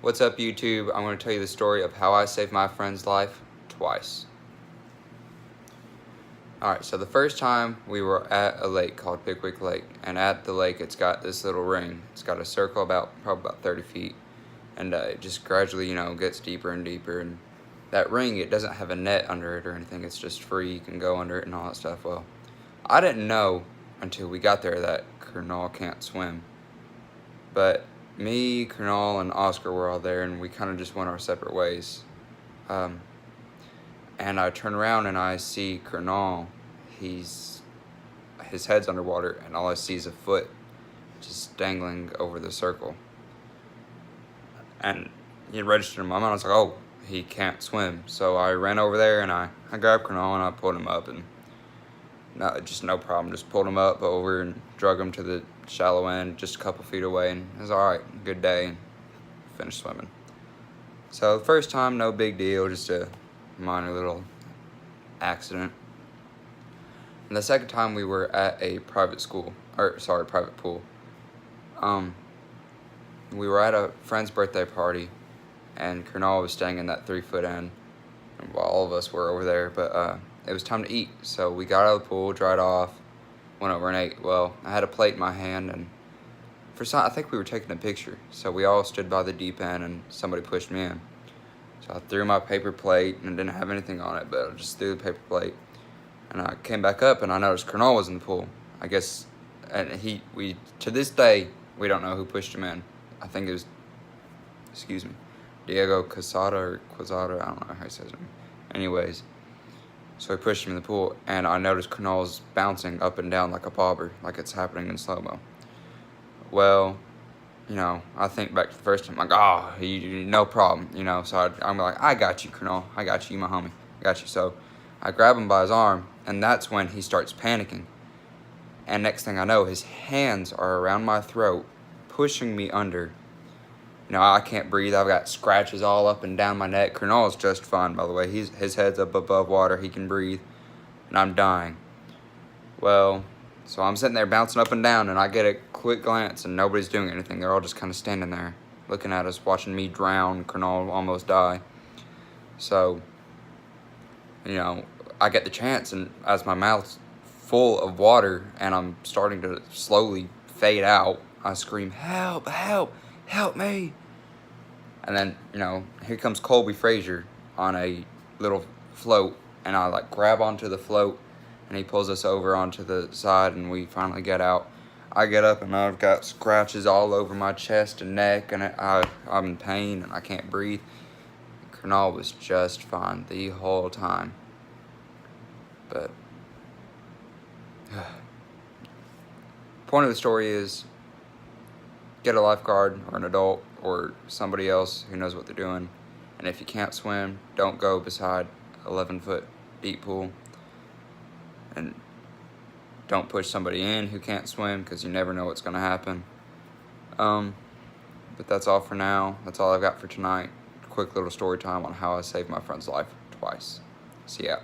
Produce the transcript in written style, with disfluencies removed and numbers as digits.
What's up, YouTube? I'm going to tell you the story of how I saved my friend's life twice. Alright, so the first time we were at a lake called Pickwick Lake, and at the lake it's got this little ring. It's got a circle probably about 30 feet, and it just gradually, gets deeper and deeper. And that ring, it doesn't have a net under it or anything. It's just free. You can go under it and all that stuff. Well, I didn't know until we got there that Kernal can't swim. But me, Kernal, and Oscar were all there, and we kind of just went our separate ways. And I turn around and I see Kernal. His head's underwater, and all I see is a foot just dangling over the circle. And it registered in my mind. I was like, oh, he can't swim. So I ran over there and I grabbed Kernal and I pulled him up, and no problem. Just pulled him up over and drug him to the shallow end, just a couple feet away, and it was all right. Good day, and finished swimming. So the first time, no big deal, just a minor little accident. And the second time, we were at a private pool. We were at a friend's birthday party, and Kernal was staying in that 3-foot end, and all of us were over there, but it was time to eat. So we got out of the pool, dried off, went over and ate. Well, I had a plate in my hand, and I think we were taking a picture, so we all stood by the deep end, and somebody pushed me in. So I threw my paper plate, and it didn't have anything on it, but I just threw the paper plate. And I came back up, and I noticed Kernal was in the pool. I guess, and to this day, we don't know who pushed him in. I think it was, Diego Quezada, I don't know how he says his name. Anyways, so he pushed him in the pool, and I noticed Kernal's bouncing up and down like a bobber, like it's happening in slow-mo. Well, I think back to the first time, like, oh, no problem, so I'm like, I got you, Kernal, I got you, my homie, I got you. So I grab him by his arm, and that's when he starts panicking. And next thing I know, his hands are around my throat, pushing me under. I can't breathe. I've got scratches all up and down my neck. Kernal is just fine, by the way. His head's up above water. He can breathe, and I'm dying. Well, so I'm sitting there bouncing up and down, and I get a quick glance, and nobody's doing anything. They're all just kind of standing there, looking at us, watching me drown, Kernal almost die. So, I get the chance, and as my mouth's full of water and I'm starting to slowly fade out, I scream, help, help, help me. And then, here comes Colby Frazier on a little float, and I grab onto the float, and he pulls us over onto the side, and we finally get out. I get up, and I've got scratches all over my chest and neck, and I'm in pain, and I can't breathe. Kernal was just fine the whole time. But point of the story is, get a lifeguard or an adult or somebody else who knows what they're doing. And if you can't swim, don't go beside 11-foot deep pool. And don't push somebody in who can't swim, because you never know what's going to happen. But that's all for now. That's all I've got for tonight. Quick little story time on how I saved my friend's life twice. See ya.